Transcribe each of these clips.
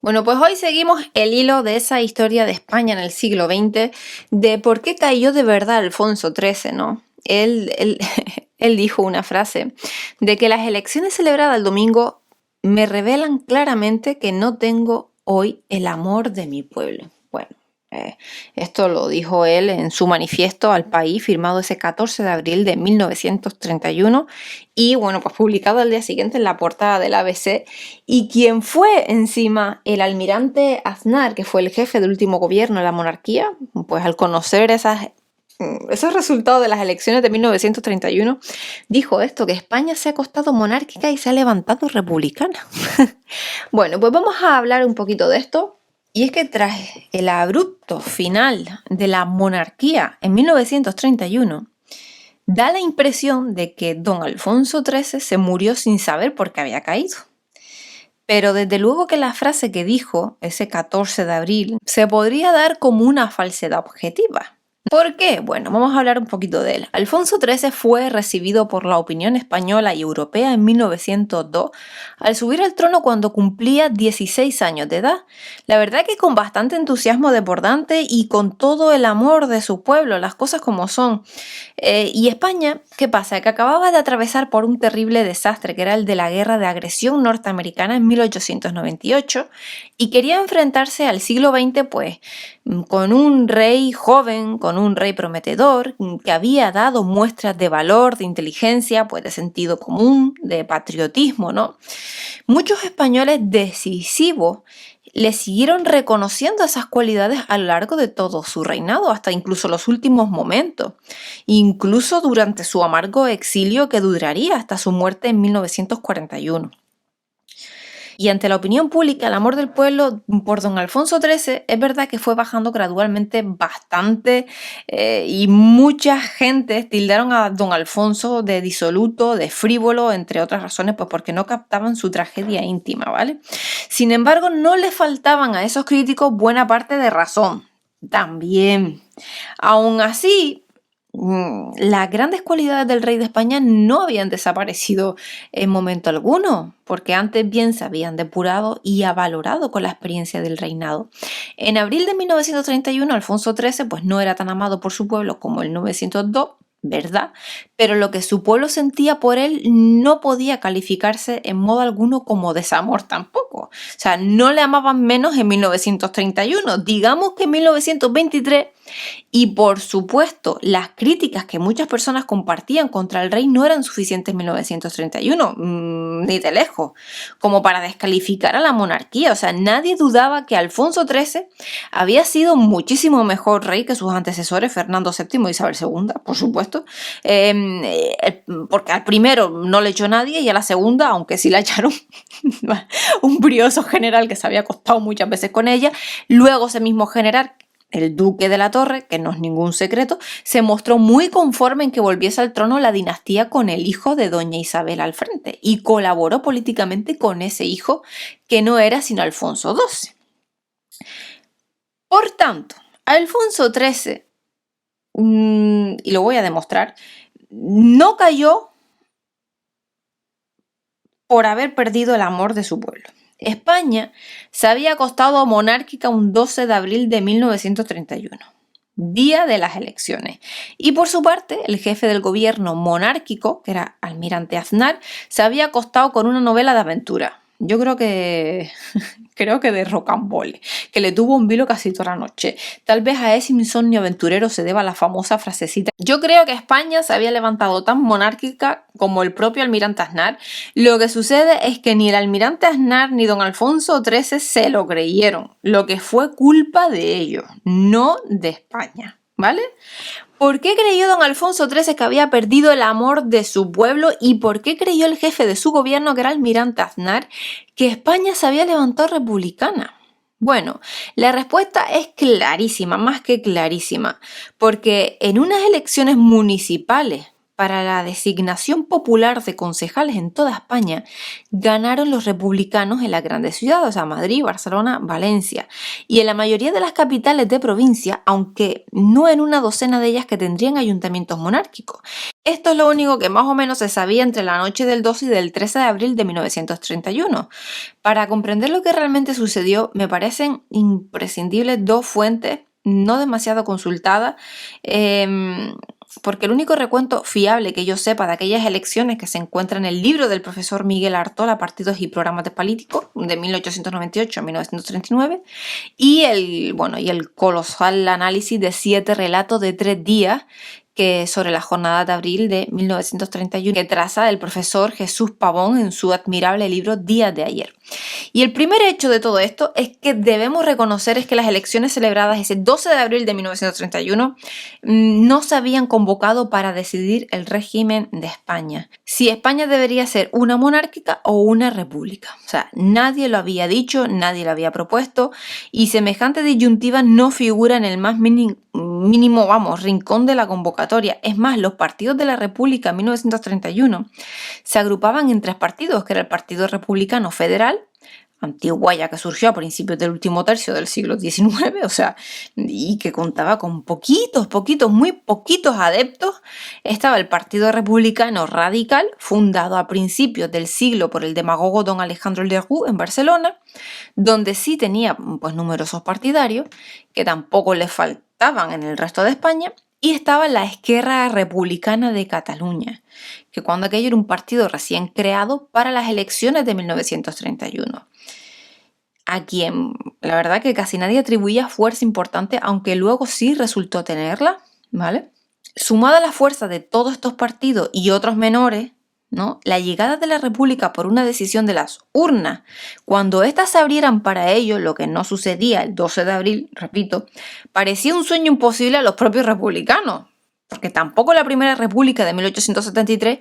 Bueno, pues hoy seguimos el hilo de esa historia de España en el siglo XX, de por qué cayó de verdad Alfonso XIII, ¿no? Él dijo una frase de que las elecciones celebradas el domingo me revelan claramente que no tengo hoy el amor de mi pueblo. Bueno, esto lo dijo él en su manifiesto al país, firmado ese 14 de abril de 1931 y bueno, pues publicado al día siguiente en la portada del ABC. Y quien fue encima el almirante Aznar, que fue el jefe del último gobierno de la monarquía, pues al conocer esos resultados de las elecciones de 1931, dijo esto, que España se ha acostado monárquica y se ha levantado republicana. Bueno, pues vamos a hablar un poquito de esto. Y es que tras el abrupto final de la monarquía en 1931, da la impresión de que don Alfonso XIII se murió sin saber por qué había caído. Pero desde luego que la frase que dijo ese 14 de abril se podría dar como una falsedad objetiva. ¿Por qué? Bueno, vamos a hablar un poquito de él. Alfonso XIII fue recibido por la opinión española y europea en 1902 al subir al trono cuando cumplía 16 años de edad. La verdad que con bastante entusiasmo desbordante y con todo el amor de su pueblo, las cosas como son. Y España, ¿qué pasa? Que acababa de atravesar por un terrible desastre que era el de la guerra de agresión norteamericana en 1898 y quería enfrentarse al siglo XX pues con un rey joven, con un rey prometedor, que había dado muestras de valor, de inteligencia, pues de sentido común, de patriotismo, ¿no? Muchos españoles decisivos le siguieron reconociendo esas cualidades a lo largo de todo su reinado, hasta incluso los últimos momentos, incluso durante su amargo exilio que duraría hasta su muerte en 1941. Y ante la opinión pública, el amor del pueblo por don Alfonso XIII es verdad que fue bajando gradualmente bastante y mucha gente tildaron a don Alfonso de disoluto, de frívolo, entre otras razones, pues porque no captaban su tragedia íntima, ¿vale? Sin embargo, no le faltaban a esos críticos buena parte de razón. También. Aún así, las grandes cualidades del rey de España no habían desaparecido en momento alguno, porque antes bien se habían depurado y avalorado con la experiencia del reinado. En abril de 1931, Alfonso XIII pues no era tan amado por su pueblo como en 1902, ¿verdad? Pero lo que su pueblo sentía por él no podía calificarse en modo alguno como desamor tampoco. O sea, no le amaban menos en 1931, digamos que en 1923, y por supuesto, las críticas que muchas personas compartían contra el rey no eran suficientes en 1931, ni de lejos, como para descalificar a la monarquía. O sea, nadie dudaba que Alfonso XIII había sido muchísimo mejor rey que sus antecesores, Fernando VII y Isabel II, por supuesto, porque al primero no le echó nadie y a la segunda, aunque sí la echaron un brioso general que se había acostado muchas veces con ella, luego ese mismo general, el duque de la Torre, que no es ningún secreto, se mostró muy conforme en que volviese al trono la dinastía con el hijo de doña Isabel al frente y colaboró políticamente con ese hijo que no era sino Alfonso XII. Por tanto, Alfonso XIII, y lo voy a demostrar, no cayó por haber perdido el amor de su pueblo. España se había acostado monárquica un 12 de abril de 1931, día de las elecciones. Y por su parte, el jefe del gobierno monárquico, que era almirante Aznar, se había acostado con una novela de aventura. Yo creo que de rocambole, que le tuvo un vilo casi toda la noche. Tal vez a ese insomnio aventurero se deba la famosa frasecita. Yo creo que España se había levantado tan monárquica como el propio almirante Aznar. Lo que sucede es que ni el almirante Aznar ni don Alfonso XIII se lo creyeron. Lo que fue culpa de ellos, no de España, ¿vale? ¿Por qué creyó don Alfonso XIII que había perdido el amor de su pueblo y por qué creyó el jefe de su gobierno, que era el almirante Aznar, que España se había levantado republicana? Bueno, la respuesta es clarísima, más que clarísima, porque en unas elecciones municipales para la designación popular de concejales en toda España, ganaron los republicanos en las grandes ciudades, o sea, Madrid, Barcelona, Valencia, y en la mayoría de las capitales de provincia, aunque no en una docena de ellas que tendrían ayuntamientos monárquicos. Esto es lo único que más o menos se sabía entre la noche del 2 y del 13 de abril de 1931. Para comprender lo que realmente sucedió, me parecen imprescindibles dos fuentes no demasiado consultadas, porque el único recuento fiable que yo sepa de aquellas elecciones que se encuentra en el libro del profesor Miguel Artola, Partidos y Programas Políticos, de 1898 a 1939, y el colosal análisis de 7 relatos de 3 días sobre la jornada de abril de 1931 que traza el profesor Jesús Pavón en su admirable libro Días de ayer. Y el primer hecho de todo esto es que debemos reconocer es que las elecciones celebradas ese 12 de abril de 1931 no se habían convocado para decidir el régimen de España. Si España debería ser una monárquica o una república. O sea, nadie lo había dicho, nadie lo había propuesto y semejante disyuntiva no figura en el más mínimo, rincón de la convocatoria. Es más, los partidos de la República en 1931 se agrupaban en 3 partidos, que era el Partido Republicano Federal, antiguaya que surgió a principios del último tercio del siglo XIX, o sea, y que contaba con muy poquitos adeptos. Estaba el Partido Republicano Radical, fundado a principios del siglo por el demagogo don Alejandro Lerroux en Barcelona, donde sí tenía pues numerosos partidarios, que tampoco le faltaban en el resto de España. Y estaba la Esquerra Republicana de Cataluña, que cuando aquello era un partido recién creado para las elecciones de 1931, a quien la verdad que casi nadie atribuía fuerza importante, aunque luego sí resultó tenerla, ¿vale? Sumada a la fuerza de todos estos partidos y otros menores, ¿no? La llegada de la República por una decisión de las urnas, cuando éstas se abrieran para ello, lo que no sucedía el 12 de abril, repito, parecía un sueño imposible a los propios republicanos, porque tampoco la Primera República de 1873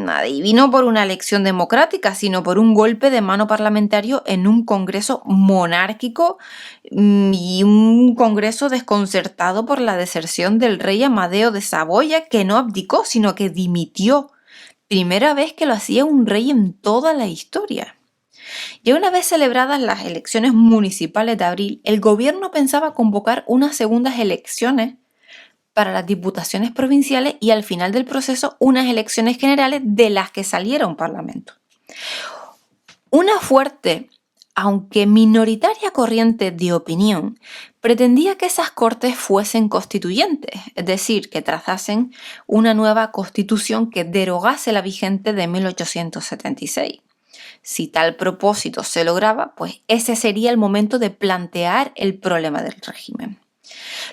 adivinó por una elección democrática, sino por un golpe de mano parlamentario en un congreso monárquico y un congreso desconcertado por la deserción del rey Amadeo de Saboya, que no abdicó, sino que dimitió. Primera vez que lo hacía un rey en toda la historia. Ya una vez celebradas las elecciones municipales de abril, el gobierno pensaba convocar unas segundas elecciones para las diputaciones provinciales y al final del proceso unas elecciones generales de las que saliera un parlamento. Una fuerte, aunque minoritaria corriente de opinión, pretendía que esas cortes fuesen constituyentes, es decir, que trazasen una nueva constitución que derogase la vigente de 1876. Si tal propósito se lograba, pues ese sería el momento de plantear el problema del régimen.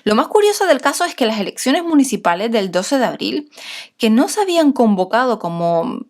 Lo más curioso del caso es que las elecciones municipales del 12 de abril, que no se habían convocado como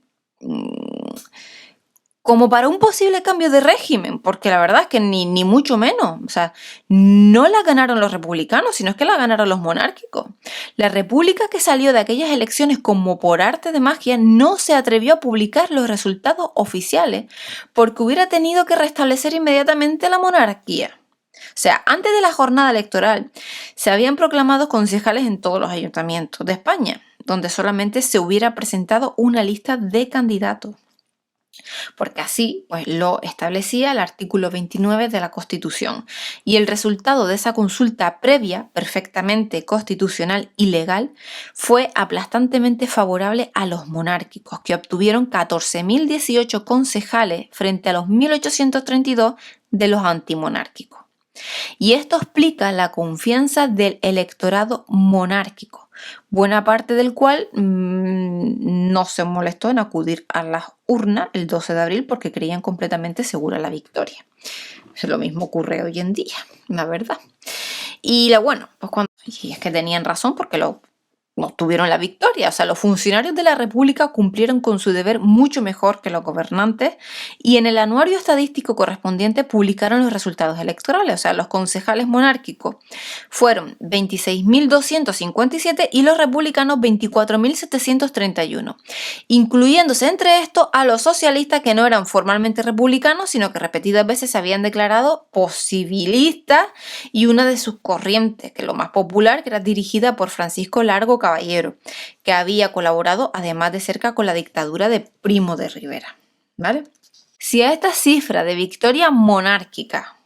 para un posible cambio de régimen, porque la verdad es que ni mucho menos, o sea, no la ganaron los republicanos, sino es que la ganaron los monárquicos. La república que salió de aquellas elecciones como por arte de magia no se atrevió a publicar los resultados oficiales, porque hubiera tenido que restablecer inmediatamente la monarquía. O sea, antes de la jornada electoral se habían proclamado concejales en todos los ayuntamientos de España, donde solamente se hubiera presentado una lista de candidatos. Porque así pues, lo establecía el artículo 29 de la Constitución. Y el resultado de esa consulta previa, perfectamente constitucional y legal, fue aplastantemente favorable a los monárquicos, que obtuvieron 14.018 concejales frente a los 1.832 de los antimonárquicos. Y esto explica la confianza del electorado monárquico, buena parte del cual no se molestó en acudir a las urnas el 12 de abril porque creían completamente segura la victoria. Lo mismo ocurre hoy en día, la verdad. Y es que tenían razón porque no obtuvieron la victoria. O sea, los funcionarios de la República cumplieron con su deber mucho mejor que los gobernantes y en el anuario estadístico correspondiente publicaron los resultados electorales. O sea, los concejales monárquicos fueron 26.257 y los republicanos 24.731, incluyéndose entre estos a los socialistas que no eran formalmente republicanos, sino que repetidas veces se habían declarado posibilistas y una de sus corrientes, que es lo más popular, que era dirigida por Francisco Largo caballero que había colaborado además de cerca con la dictadura de Primo de Rivera, ¿vale? Si a esta cifra de victoria monárquica,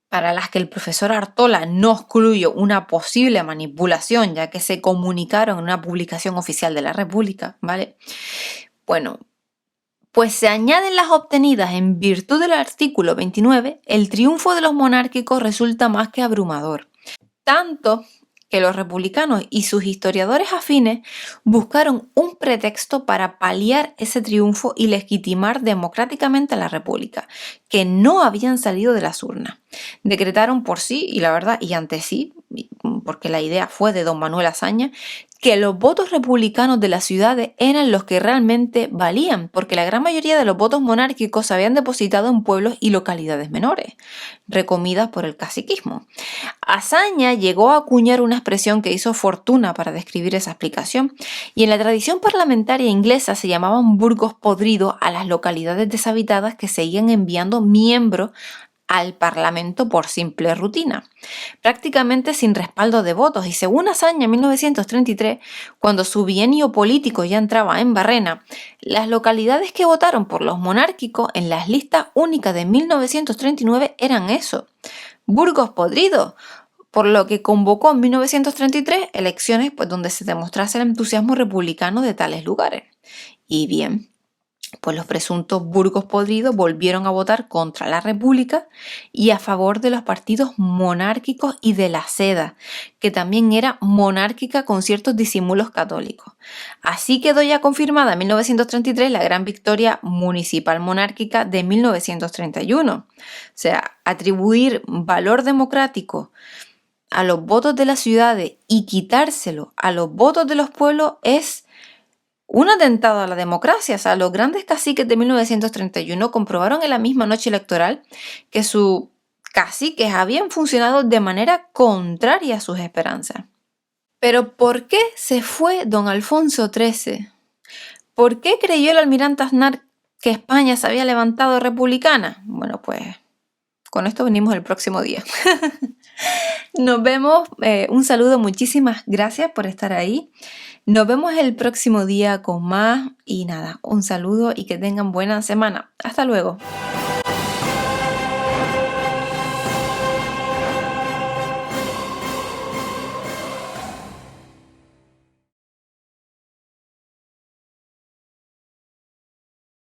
para las que el profesor Artola no excluyó una posible manipulación, ya que se comunicaron en una publicación oficial de la República, ¿vale? Bueno, pues se añaden las obtenidas en virtud del artículo 29, el triunfo de los monárquicos resulta más que abrumador. Tanto que los republicanos y sus historiadores afines buscaron un pretexto para paliar ese triunfo y legitimar democráticamente a la República, que no habían salido de las urnas. Decretaron por sí, y la verdad, y ante sí, porque la idea fue de don Manuel Azaña, que los votos republicanos de las ciudades eran los que realmente valían, porque la gran mayoría de los votos monárquicos se habían depositado en pueblos y localidades menores, recomidas por el caciquismo. Azaña llegó a acuñar una expresión que hizo fortuna para describir esa explicación, y en la tradición parlamentaria inglesa se llamaban burgos podridos a las localidades deshabitadas que seguían enviando miembros al Parlamento por simple rutina, prácticamente sin respaldo de votos, y según Azaña en 1933, cuando su bienio político ya entraba en Barrena, las localidades que votaron por los monárquicos en las listas únicas de 1939 eran eso, burgos podridos, por lo que convocó en 1933 elecciones donde se demostrase el entusiasmo republicano de tales lugares. Y bien, pues los presuntos burgos podridos volvieron a votar contra la República y a favor de los partidos monárquicos y de la Seda, que también era monárquica con ciertos disimulos católicos. Así quedó ya confirmada en 1933 la gran victoria municipal monárquica de 1931. O sea, atribuir valor democrático a los votos de las ciudades y quitárselo a los votos de los pueblos es un atentado a la democracia. O sea, los grandes caciques de 1931 comprobaron en la misma noche electoral que sus caciques habían funcionado de manera contraria a sus esperanzas. Pero ¿por qué se fue don Alfonso XIII? ¿Por qué creyó el almirante Aznar que España se había levantado republicana? Bueno, pues con esto venimos el próximo día. Nos vemos, un saludo, muchísimas gracias por estar ahí. Nos vemos el próximo día con más y nada, un saludo y que tengan buena semana. Hasta luego.